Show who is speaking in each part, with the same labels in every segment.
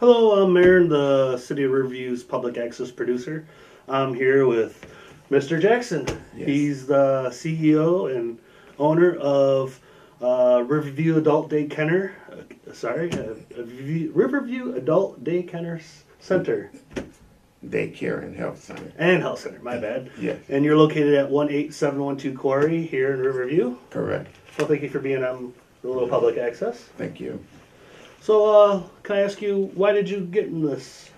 Speaker 1: Hello, I'm Aaron, the City of Riverview's public access producer. I'm here with Mr. Jackson.
Speaker 2: Yes.
Speaker 1: He's the CEO and owner of Riverview Adult Daycare. Riverview Adult Daycare Center
Speaker 2: Daycare and Health Center.
Speaker 1: and Health Center. My bad.
Speaker 2: Yes,
Speaker 1: And you're located at 18712 Quarry here in Riverview.
Speaker 2: correct.
Speaker 1: Well, thank you for being on the little public access.
Speaker 2: Thank you.
Speaker 1: So, can I ask you, why did you get in this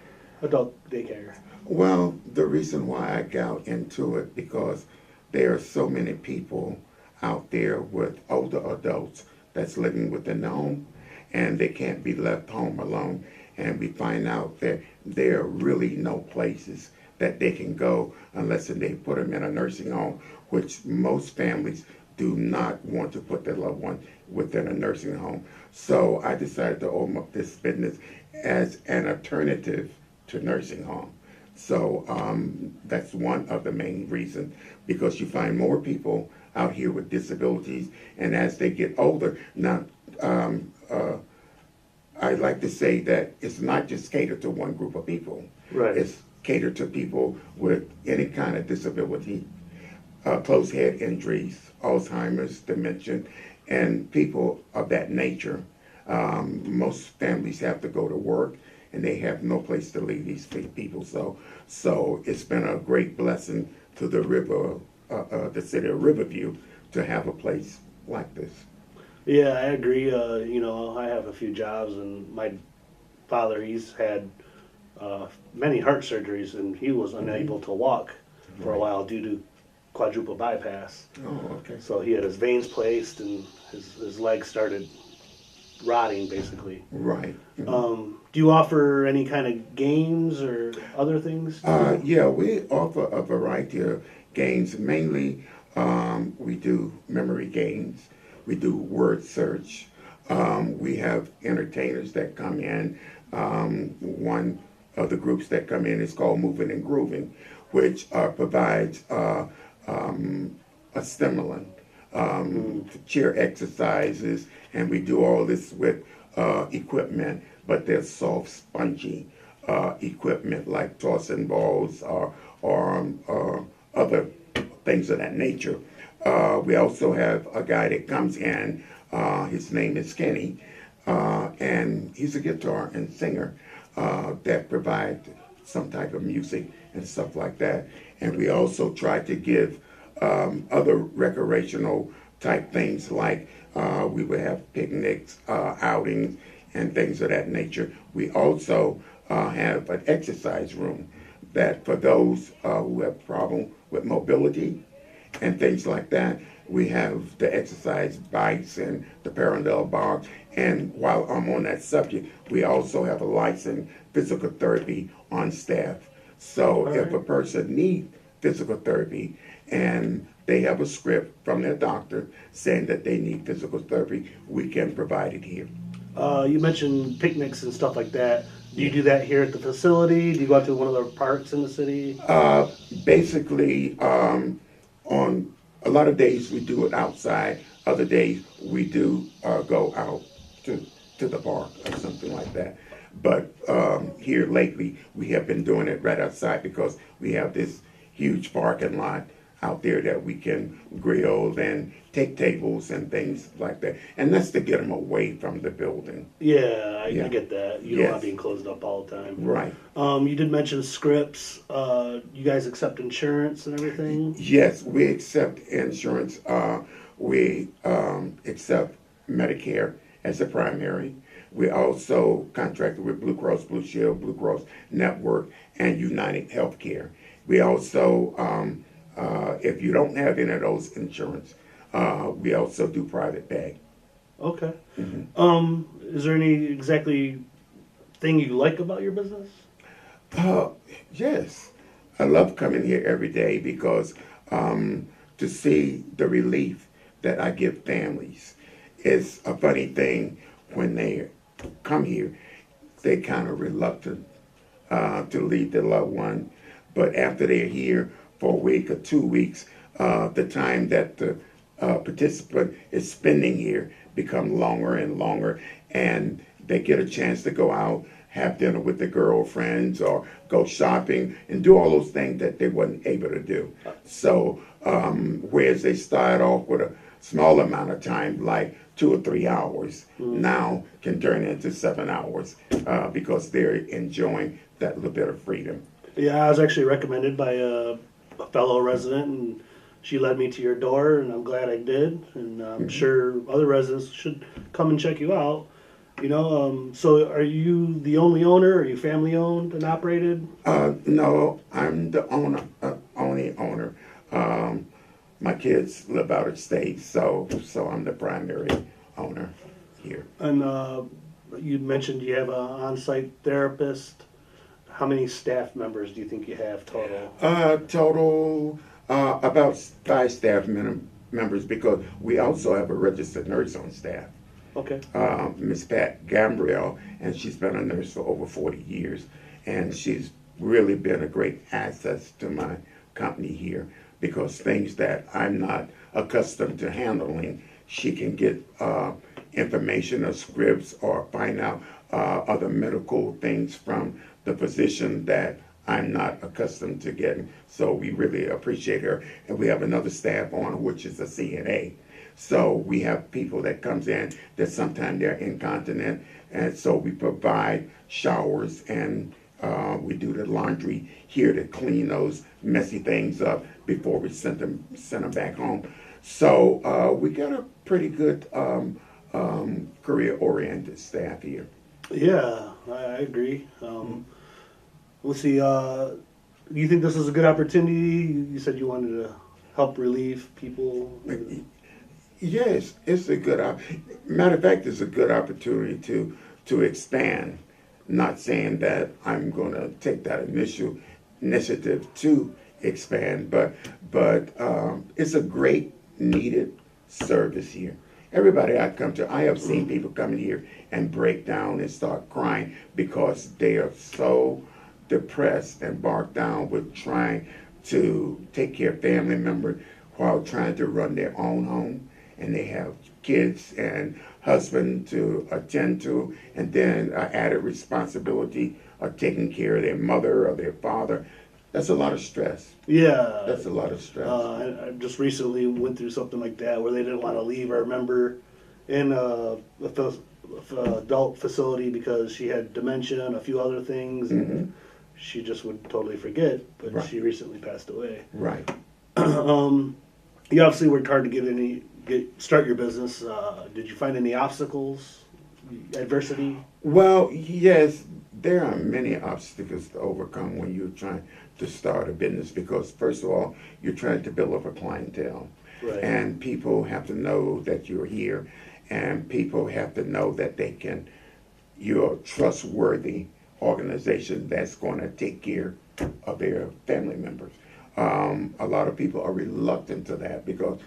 Speaker 1: adult daycare?
Speaker 2: Well, the reason why I got into it because there are so many people out there with older adults that's living within the home and they can't be left home alone. And we find out that there are really no places that they can go unless they put them in a nursing home, which most families do not want to put their loved one within a nursing home. So I decided to open up this business as an alternative to nursing home. So that's one of the main reasons, because you find more people out here with disabilities, and as they get older, now I like to say that it's not just catered to one group of people.
Speaker 1: Right.
Speaker 2: It's catered to people with any kind of disability, closed head injuries, Alzheimer's, dementia, and people of that nature. Most families have to go to work, and they have no place to leave these people. So it's been a great blessing to the city of Riverview, to have a place like this.
Speaker 1: Yeah, I agree. I have a few jobs, and my father, he's had many heart surgeries, and he was unable to walk for a
Speaker 2: Right.
Speaker 1: while due to quadruple bypass.
Speaker 2: Oh, okay.
Speaker 1: So he had his veins placed, and his legs started rotting, basically.
Speaker 2: Right.
Speaker 1: Do you offer any kind of games or other things?
Speaker 2: Yeah, we offer a variety of games. Mainly, we do memory games. We do word search. We have entertainers that come in. One of the groups that come in is called Moving and Grooving, which provides a stimulant, chair exercises, and we do all this with equipment, but they're soft, spongy equipment like tossing balls or other things of that nature. We also have a guy that comes in, his name is Kenny, and he's a guitar and singer that provides some type of music and stuff like that. And we also try to give other recreational type things like we would have picnics, outings, and things of that nature. We also have an exercise room that for those who have problem with mobility and things like that, we have the exercise bikes and the parallel bars. And while I'm on that subject, we also have a licensed physical therapy on staff. So if a person needs physical therapy and they have a script from their doctor saying that they need physical therapy, we can provide it here.
Speaker 1: You mentioned picnics and stuff like that. Do you do that here at the facility? Do you go out to one of the parks in the city?
Speaker 2: Basically, on a lot of days we do it outside. Other days we do go out to the park or something like that. But here lately we have been doing it right outside because we have this huge parking lot out there that we can grill and take tables and things like that. And that's to get them away from the building.
Speaker 1: Yeah, I
Speaker 2: Yeah.
Speaker 1: get that. You don't want being closed up all the time.
Speaker 2: Right.
Speaker 1: You did mention scripts. You guys accept insurance and everything?
Speaker 2: Yes, we accept insurance. We accept Medicare as a primary. We also contracted with Blue Cross Blue Shield, Blue Cross Network, and United Healthcare. We also, if you don't have any of those insurance, we also do private pay.
Speaker 1: Okay. Is there any exactly thing you like about your business?
Speaker 2: Yes, I love coming here every day because to see the relief that I give families. It's a funny thing when they come here, they kind of reluctant to leave their loved one, but after they're here for a week or 2 weeks, the time that the participant is spending here become longer and longer, and they get a chance to go out, have dinner with their girlfriends or go shopping and do all those things that they wasn't able to do. So whereas they start off with a small amount of time, like 2 or 3 hours, now can turn into 7 hours because they're enjoying that little bit of freedom.
Speaker 1: Yeah, I was actually recommended by a fellow resident, and she led me to your door, and I'm glad I did. And I'm sure other residents should come and check you out. So are you the only owner? Are you family owned and operated?
Speaker 2: No, I'm the only owner. My kids live out of state, so I'm the primary owner here.
Speaker 1: And you mentioned you have an on-site therapist. How many staff members do you think you have total?
Speaker 2: Total about 5 staff members because we also have a registered nurse on staff.
Speaker 1: Okay.
Speaker 2: Miss Pat Gambriel, and she's been a nurse for over 40 years, and she's really been a great asset to my company here because things that I'm not accustomed to handling, she can get information or scripts or find out other medical things from the physician that I'm not accustomed to getting. So we really appreciate her. And we have another staff on, which is a CNA. So we have people that comes in that sometimes they're incontinent, and so we provide showers and we do the laundry here to clean those messy things up before we send them back home. So we got a pretty good career-oriented staff here.
Speaker 1: Yeah, I agree. Let's see. Do you think this is a good opportunity? You said you wanted to help relieve people.
Speaker 2: Yes, it's a good matter of fact, it's a good opportunity to expand. Not saying that I'm going to take that initiative to expand, but it's a great needed service here. Everybody I come to, I have seen people come here and break down and start crying because they are so depressed and bogged down with trying to take care of family members while trying to run their own home. And they have kids and husband to attend to, and then added responsibility of taking care of their mother or their father. That's a lot of stress.
Speaker 1: Yeah.
Speaker 2: That's a lot of stress.
Speaker 1: I just recently went through something like that where they didn't want to leave our member in a adult facility because she had dementia and a few other things, and she just would totally forget, but
Speaker 2: Right.
Speaker 1: she recently passed away.
Speaker 2: Right.
Speaker 1: You obviously worked hard to start your business. Did you find any obstacles, adversity?
Speaker 2: Well, yes, there are many obstacles to overcome when you're trying to start a business because, first of all, you're trying to build up a clientele.
Speaker 1: Right.
Speaker 2: And people have to know that you're here, and people have to know that you're a trustworthy organization that's going to take care of their family members. A lot of people are reluctant to that because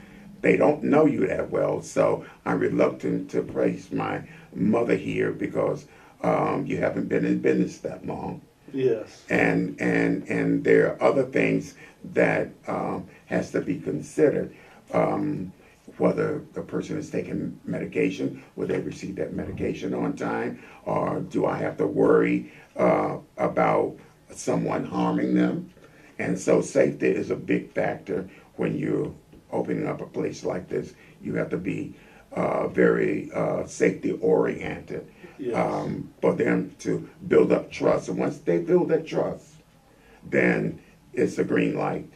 Speaker 2: they don't know you that well. So I'm reluctant to place my mother here because you haven't been in business that long.
Speaker 1: Yes.
Speaker 2: And there are other things that has to be considered. Whether the person is taking medication, will they receive that medication on time, or do I have to worry about someone harming them? And so safety is a big factor when you're opening up a place like this. You have to be very safety oriented.
Speaker 1: Yes.
Speaker 2: For them to build up trust. And once they build that trust, then it's a green light.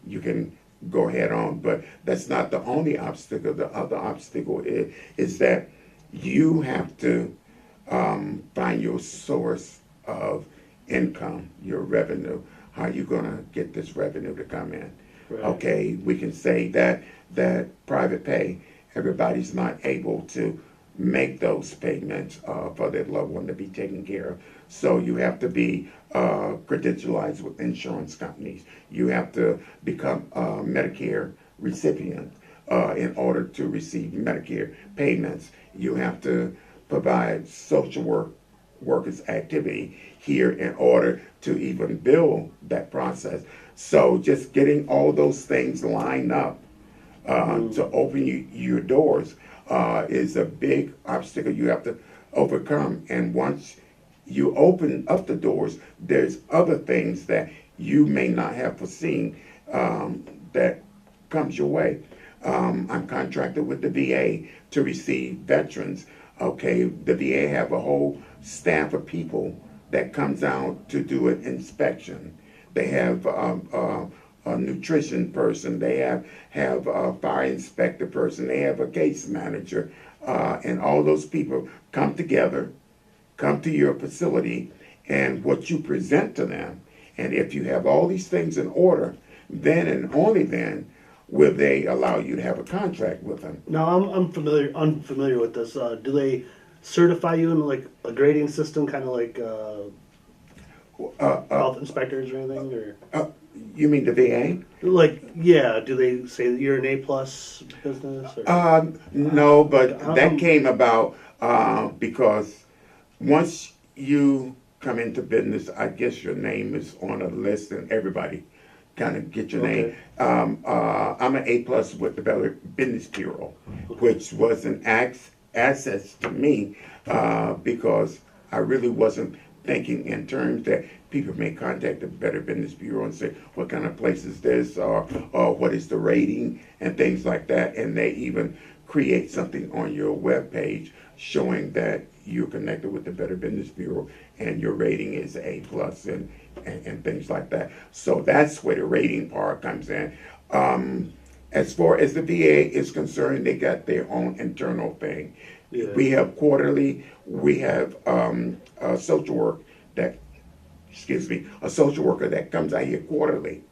Speaker 2: You can go ahead on. But that's not the only obstacle. The other obstacle is that you have to find your source of income, your revenue. How are you going to get this revenue to come in?
Speaker 1: Right.
Speaker 2: Okay, we can say that private pay, everybody's not able to make those payments for their loved one to be taken care of. So you have to be credentialized with insurance companies. You have to become a Medicare recipient in order to receive Medicare payments. You have to provide social workers activity here in order to even build that process. So just getting all those things lined up to open your doors is a big obstacle you have to overcome. And once you open up the doors, there's other things that you may not have foreseen that comes your way. I'm contracted with the VA to receive veterans. Okay, the VA have a whole staff of people that comes out to do an inspection. They have a nutrition person. They have a fire inspector person. They have a case manager, and all those people come together, come to your facility, and what you present to them. And if you have all these things in order, then and only then will they allow you to have a contract with them.
Speaker 1: Now, I'm unfamiliar with this. Do they certify you in like a grading system, kind of like health inspectors or anything? Or
Speaker 2: You mean the VA?
Speaker 1: like, yeah, do they say that you're an A plus business? Or?
Speaker 2: No, but that came about because once you come into business, I guess your name is on a list and everybody kind of get your name. I'm an A plus with the Better Business Bureau, which was an access to me because I really wasn't thinking in terms that people may contact the Better Business Bureau and say, what kind of place is this, or what is the rating, and things like that. And they even create something on your web page showing that you're connected with the Better Business Bureau and your rating is A plus and things like that. So that's where the rating part comes in. As far as the VA is concerned, they got their own internal thing.
Speaker 1: Yeah.
Speaker 2: We have quarterly, we have a social work that, a social worker that comes out here quarterly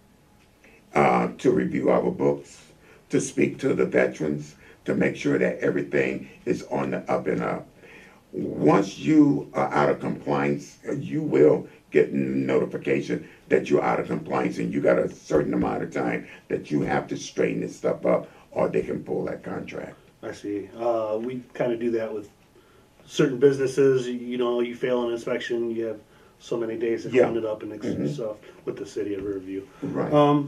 Speaker 2: to review our books, to speak to the veterans, to make sure that everything is on the up and up. Once you are out of compliance, you will get notification that you're out of compliance, and you got a certain amount of time that you have to straighten this stuff up, or they can pull that contract.
Speaker 1: I see. We kind of do that with certain businesses. You know, you fail an inspection, you have so many days to clean it up and stuff with the city of Riverview.
Speaker 2: Right.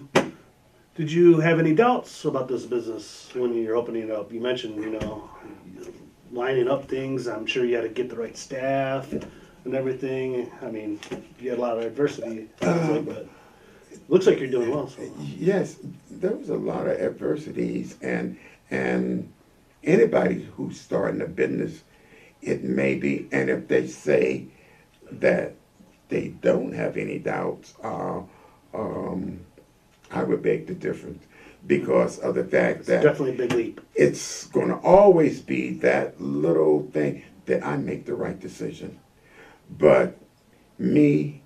Speaker 1: Did you have any doubts about this business when you're opening it up? You mentioned, you know, lining up things. I'm sure you had to get the right staff and everything. I mean, you had a lot of adversity, but it looks like you're doing well. So.
Speaker 2: Yes, there was a lot of adversities, and anybody who's starting a business, it may be, and if they say that they don't have any doubts, I would beg the difference because of the fact that
Speaker 1: definitely a big leap.
Speaker 2: It's going to always be that little thing that I make the right decision. But me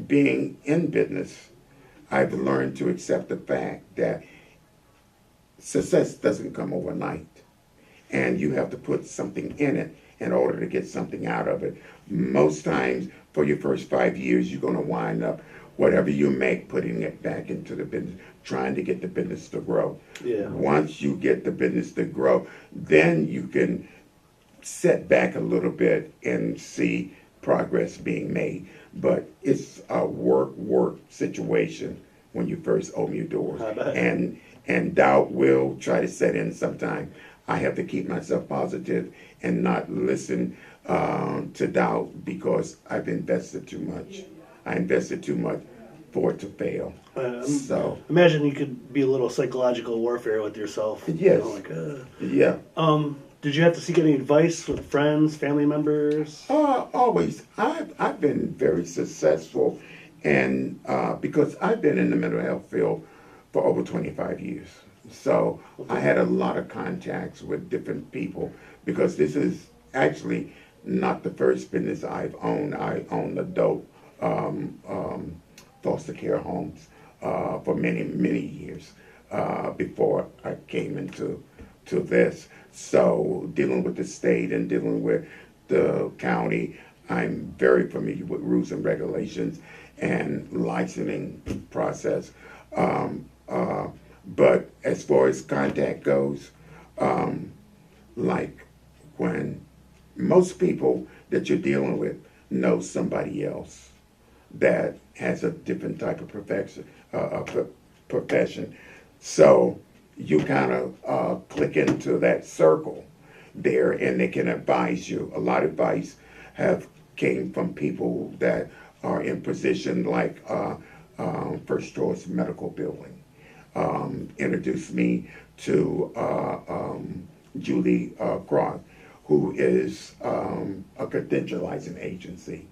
Speaker 2: being in business, I've learned to accept the fact that success doesn't come overnight. And you have to put something in it in order to get something out of it. Most times, for your first 5 years, you're going to wind up whatever you make, putting it back into the business, trying to get the business to grow.
Speaker 1: Yeah.
Speaker 2: Once you get the business to grow, then you can set back a little bit and see progress being made. But it's a work situation when you first open your doors. And doubt will try to set in sometime. I have to keep myself positive and not listen to doubt because I've invested too much. I invested too much for it to fail. So
Speaker 1: imagine you could be a little psychological warfare with yourself.
Speaker 2: Yes. Yeah.
Speaker 1: Did you have to seek any advice with friends, family members?
Speaker 2: Always. I've been very successful, and because I've been in the mental health field for over 25 years. So I had a lot of contacts with different people because this is actually not the first business I've owned. I owned adult foster care homes for many years before I came into this. So dealing with the state and dealing with the county, I'm very familiar with rules and regulations and licensing process. But as far as contact goes, like when most people that you're dealing with know somebody else that has a different type of profession. So you kind of click into that circle there and they can advise you. A lot of advice have came from people that are in position like First Choice Medical Building. Introduced me to Julie Cross, who is a credentializing agency.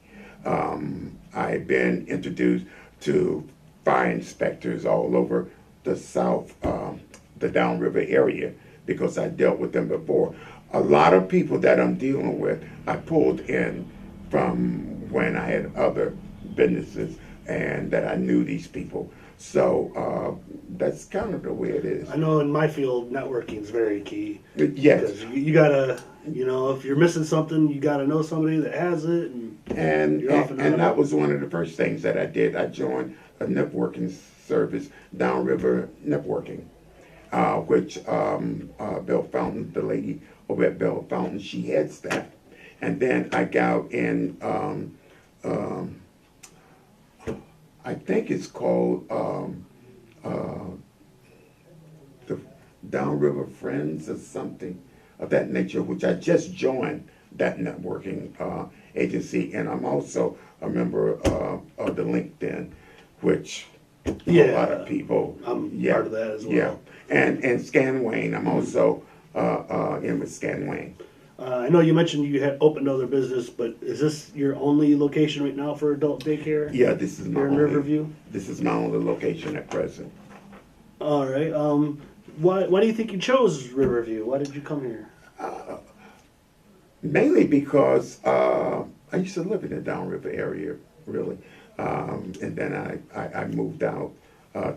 Speaker 2: I've been introduced to fire inspectors all over the South, the Downriver area, because I dealt with them before. A lot of people that I'm dealing with, I pulled in from when I had other businesses and that I knew these people. So that's kind of the way it is.
Speaker 1: I know in my field, networking is very key.
Speaker 2: Yes.
Speaker 1: Because you gotta, if you're missing something, you gotta know somebody that has it,
Speaker 2: And
Speaker 1: you're off and running.
Speaker 2: that was one of the first things that I did. I joined a networking service, Downriver Networking, which Belle Fountain, the lady over at Belle Fountain, she heads that. And then I got in, I think it's called the Downriver Friends or something of that nature, which I just joined that networking agency. And I'm also a member of the LinkedIn, which a lot of people.
Speaker 1: I'm part of that as well.
Speaker 2: Yeah, and Scanwayne, I'm also in with Scanwayne.
Speaker 1: I know you mentioned you had opened other business, but is this your only location right now for adult daycare?
Speaker 2: Yeah, this is my
Speaker 1: Here in
Speaker 2: only,
Speaker 1: Riverview?
Speaker 2: This is my only location at present.
Speaker 1: All right. Why do you think you chose Riverview? Why did you come here?
Speaker 2: Mainly because I used to live in the Downriver area, really. And then I moved out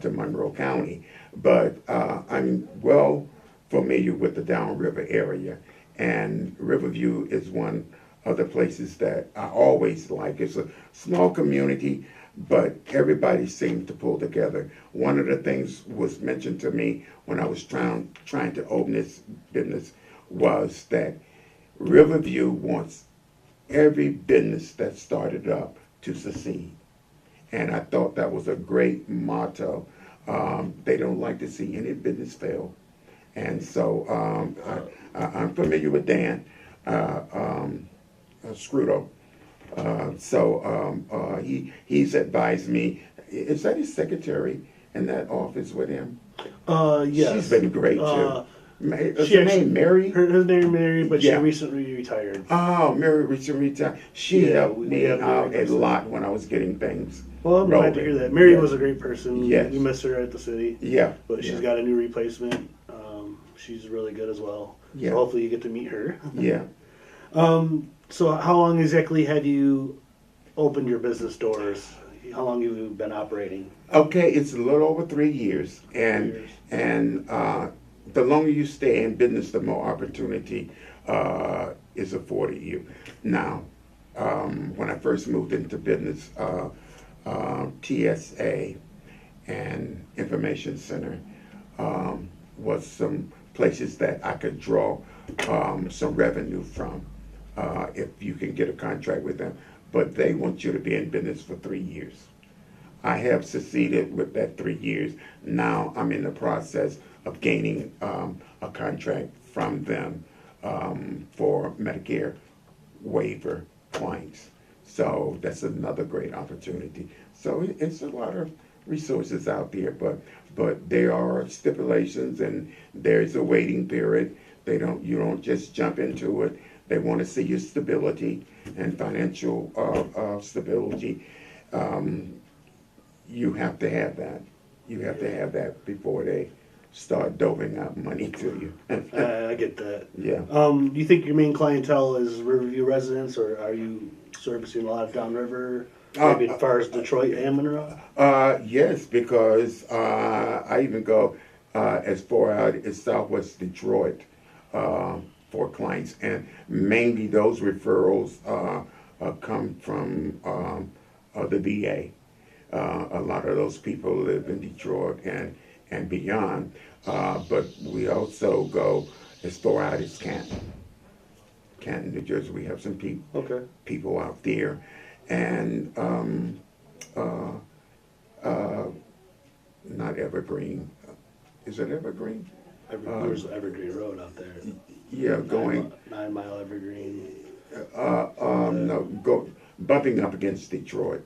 Speaker 2: to Monroe County. But I'm well familiar with the Downriver area. And Riverview is one of the places that I always like. It's a small community, but everybody seems to pull together. One of the things was mentioned to me when I was trying to open this business was that Riverview wants every business that started up to succeed. And I thought that was a great motto. They don't like to see any business fail. And so I'm familiar with Dan Scruto. He's advised me. Is that his secretary in that office with him?
Speaker 1: Yes.
Speaker 2: She's been great too. Is
Speaker 1: She
Speaker 2: her
Speaker 1: actually,
Speaker 2: name Mary?
Speaker 1: Her name Mary, but
Speaker 2: Yeah.
Speaker 1: she recently retired.
Speaker 2: Oh, Mary recently retired. She helped
Speaker 1: we
Speaker 2: me
Speaker 1: have
Speaker 2: out
Speaker 1: Mary
Speaker 2: a lot when I was getting things.
Speaker 1: Well, I'm glad to hear that. Mary was a great person.
Speaker 2: Yes.
Speaker 1: We miss her at the city.
Speaker 2: Yeah.
Speaker 1: But she's got a new replacement. She's really good as well.
Speaker 2: Yeah.
Speaker 1: So hopefully you get to meet her.
Speaker 2: Yeah.
Speaker 1: So how long exactly have you opened your business doors? How long have you been operating?
Speaker 2: Okay, it's a little over 3 years, and the longer you stay in business, the more opportunity is afforded you. Now, when I first moved into business, TSA and Information Center was some places that I could draw some revenue from if you can get a contract with them. But they want you to be in business for 3 years. I have succeeded with that 3 years. Now I'm in the process of gaining a contract from them for Medicare waiver clients. So that's another great opportunity. So it's a lot of resources out there, but there are stipulations and there's a waiting period. You don't just jump into it. They want to see your stability and financial stability. You have to have that. You have to have that before they start doling out money to you.
Speaker 1: I get that.
Speaker 2: Yeah.
Speaker 1: Do you think your main clientele is Riverview residents, or are you servicing a lot of downriver, maybe as far as Detroit and Monroe?
Speaker 2: Yes, because I even go as far out as Southwest Detroit for clients, and mainly those referrals come from the VA. A lot of those people live in Detroit and beyond, but we also go as far out as Canton, New Jersey. We have some people out there, and not Evergreen. Is it Evergreen?
Speaker 1: There's Evergreen Road out there.
Speaker 2: Yeah, going
Speaker 1: 9 Mile Evergreen.
Speaker 2: no, bumping up against Detroit.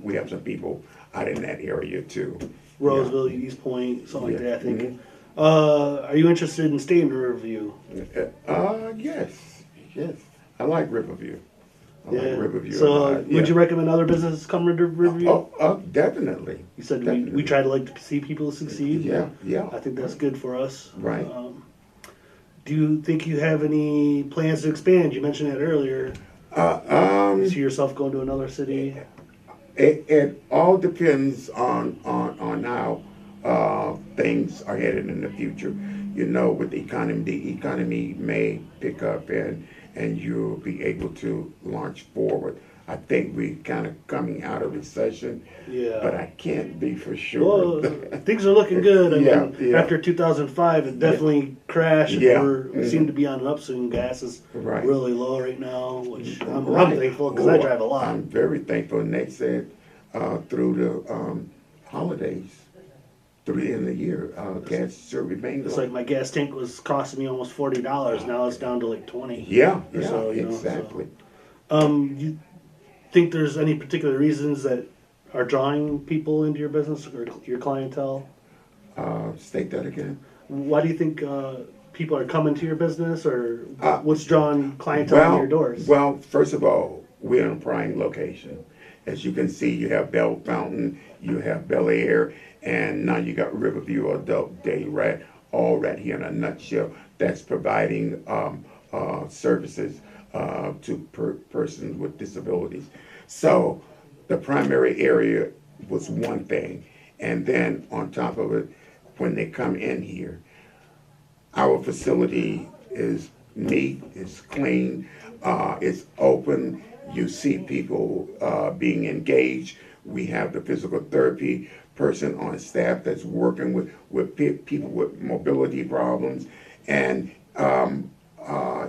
Speaker 2: We have some people out in that area too.
Speaker 1: Roseville, East Point, something like
Speaker 2: Yeah.
Speaker 1: that, I think. Are you interested in staying in Riverview?
Speaker 2: Yes. I like Riverview. I like Riverview a
Speaker 1: So,
Speaker 2: lot.
Speaker 1: would you recommend other businesses come to Riverview?
Speaker 2: Definitely.
Speaker 1: You said
Speaker 2: Definitely.
Speaker 1: we try to see people succeed.
Speaker 2: Yeah.
Speaker 1: I think that's good for us.
Speaker 2: Right.
Speaker 1: Do you think you have any plans to expand? You mentioned that earlier. You see yourself going to another city?
Speaker 2: It all depends on how things are headed in the future. You know, with the economy may pick up and you'll be able to launch forward. I think we're kind of coming out of recession, but I can't be for sure.
Speaker 1: Well, things are looking good. I mean,
Speaker 2: Yeah.
Speaker 1: after 2005, it definitely crashed.
Speaker 2: Yeah.
Speaker 1: We seem to be on an upswing. Gas is
Speaker 2: Right.
Speaker 1: really low right now, which I'm
Speaker 2: Right.
Speaker 1: thankful because I drive a lot.
Speaker 2: I'm very thankful. And they said through the holidays, through the end of the year, gas should remain
Speaker 1: It's
Speaker 2: low.
Speaker 1: like my gas tank was costing me almost $40. Now it's down to like 20.
Speaker 2: Yeah,
Speaker 1: So,
Speaker 2: exactly.
Speaker 1: You think there's any particular reasons that are drawing people into your business or your clientele?
Speaker 2: State that again.
Speaker 1: Why do you think people are coming to your business, or what's drawing clientele to your doors?
Speaker 2: Well, first of all, we're in a prime location. As you can see, you have Bell Fountain, you have Bel Air, and now you got Riverview Adult Day, right? All right here in a nutshell. That's providing services to persons with disabilities. So the primary area was one thing. And then on top of it, when they come in here, our facility is neat, it's clean, it's open. You see people being engaged. We have the physical therapy person on staff that's working with people with mobility problems. And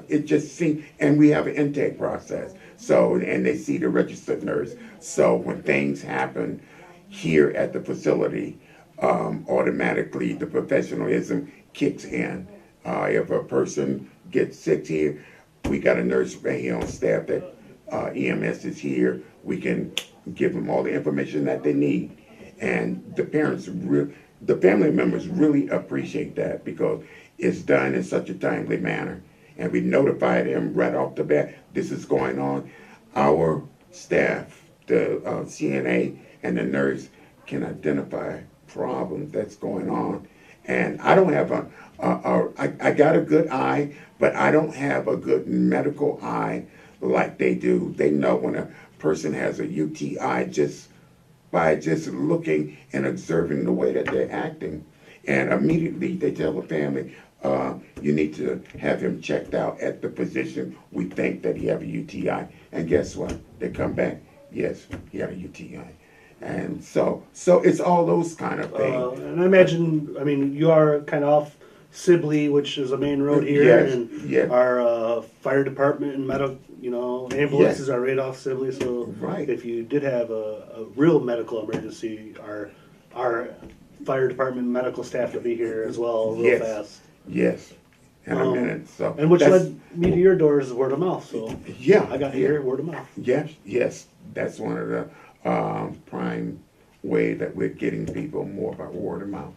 Speaker 2: it just seems, and we have an intake process. So, and they see the registered nurse. So when things happen here at the facility, automatically the professionalism kicks in. If a person gets sick here, we got a nurse right here on staff that EMS is here. We can give them all the information that they need. And the parents, the family members really appreciate that because it's done in such a timely manner. And we notify them right off the bat, this is going on. Our staff, the CNA and the nurse can identify problems that's going on. And I don't have I got a good eye, but I don't have a good medical eye like they do. They know when a person has a UTI just by just looking and observing the way that they're acting. And immediately they tell the family, you need to have him checked out at the physician. We think that he have a UTI. And guess what? They come back, yes, he had a UTI. And so it's all those kind of things.
Speaker 1: And I imagine, I mean, you are kind of off Sibley, which is a main road here,
Speaker 2: Yes,
Speaker 1: and
Speaker 2: yeah.
Speaker 1: our fire department and ambulances are right off Sibley. So
Speaker 2: Right.
Speaker 1: if you did have a real medical emergency, our fire department medical staff would be here as well, real fast.
Speaker 2: Yes, in a minute. So
Speaker 1: And which
Speaker 2: that's-
Speaker 1: led me to your doors is word of mouth. So
Speaker 2: Yeah,
Speaker 1: I got
Speaker 2: yeah.
Speaker 1: here word of mouth.
Speaker 2: Yes, that's one of the prime way that we're getting people more by word of mouth.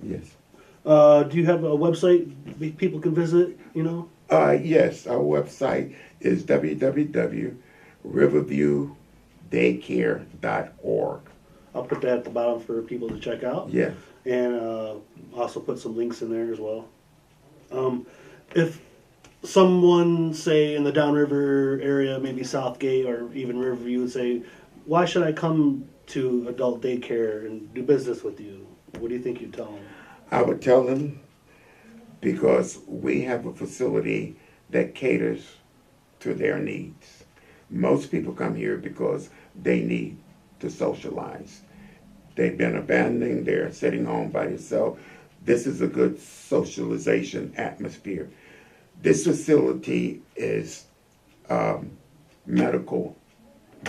Speaker 2: Yes.
Speaker 1: Do you have a website people can visit?
Speaker 2: Yes, our website is www.riverviewdaycare.org.
Speaker 1: I'll put that at the bottom for people to check out.
Speaker 2: Yeah.
Speaker 1: And also put some links in there as well. If someone, say, in the Downriver area, maybe Southgate or even Riverview, would say, why should I come to adult daycare and do business with you? What do you think you'd tell them?
Speaker 2: I would tell them because we have a facility that caters to their needs. Most people come here because they need to socialize. They've been abandoned, they're sitting home by themselves. This is a good socialization atmosphere. This facility is medical,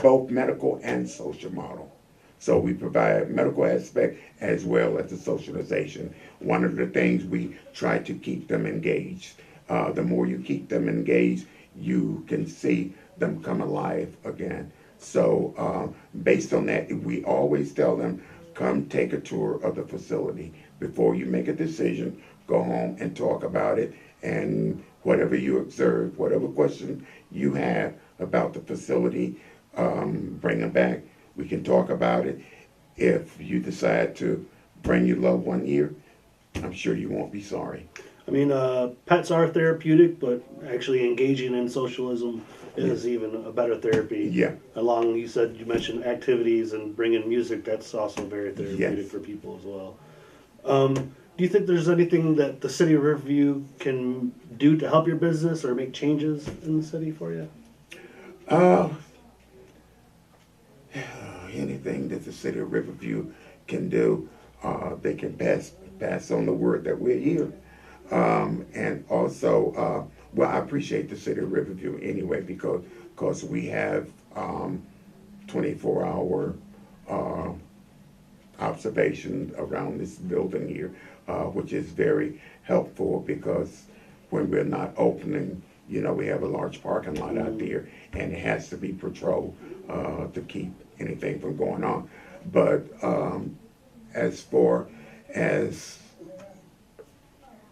Speaker 2: both medical and social model. So we provide medical aspect as well as the socialization. One of the things we try to keep them engaged. The more you keep them engaged, you can see them come alive again. So based on that, we always tell them, come take a tour of the facility. Before you make a decision, go home and talk about it. And whatever you observe, whatever question you have about the facility, bring them back. We can talk about it. If you decide to bring your loved one here, I'm sure you won't be sorry.
Speaker 1: I mean, pets are therapeutic, but actually engaging in socialism is even a better therapy.
Speaker 2: Yeah.
Speaker 1: Along, you mentioned activities and bringing music. That's also very therapeutic
Speaker 2: Yes.
Speaker 1: for people as well. Do you think there's anything that the city of Riverview can do to help your business or make changes in the city for you?
Speaker 2: Anything that the city of Riverview can do, they can pass on the word that we're here. And also, well, I appreciate the city of Riverview anyway because we have 24-hour observation around this building here, which is very helpful because when we're not opening, we have a large parking lot out there and it has to be patrolled to keep anything from going on. But as far as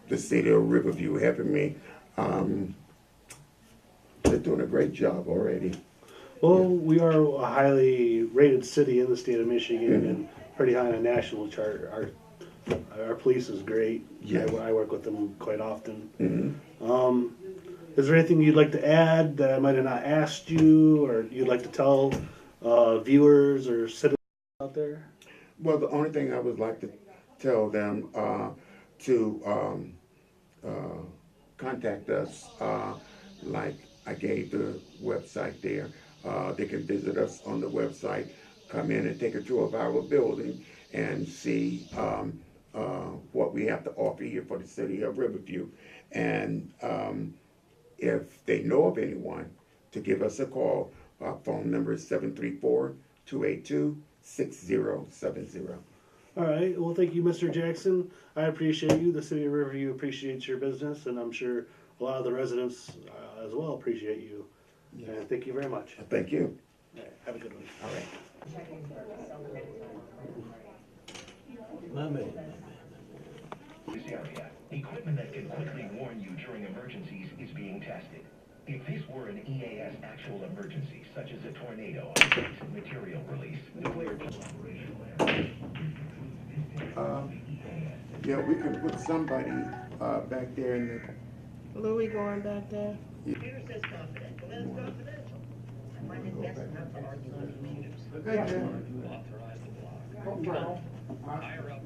Speaker 2: the city of Riverview helping me, they're doing a great job already.
Speaker 1: Well, we are a highly rated city in the state of Michigan and pretty high on a national chart. Our police is great.
Speaker 2: Yes.
Speaker 1: I work with them quite often.
Speaker 2: Mm-hmm.
Speaker 1: Is there anything you'd like to add that I might have not asked you, or you'd like to tell viewers or citizens out there?
Speaker 2: Well, the only thing I would like to tell them to contact us, like I gave the website there. They can visit us on the website, come in and take a tour of our building and see what we have to offer here for the city of Riverview. And if they know of anyone, to give us a call. Our phone number is 734-282-6070.
Speaker 1: All right. Well, thank you, Mr. Jackson. I appreciate you. The city of Riverview appreciates your business, and I'm sure a lot of the residents as well appreciate you.
Speaker 2: Yes.
Speaker 1: And thank you very much.
Speaker 2: Thank you.
Speaker 1: All right, have a good one.
Speaker 2: All right.
Speaker 3: My man.
Speaker 4: This area, equipment that can quickly warn you during emergencies is being tested. If this were an EAS actual emergency, such as a tornado, material release, nuclear...
Speaker 2: Yeah, we can put somebody back there in the...
Speaker 5: Louis going back there?
Speaker 6: Computer says confidential, then it's confidential. I find it best not to argue on computers.
Speaker 2: Good,
Speaker 3: Authorize the block. Higher up.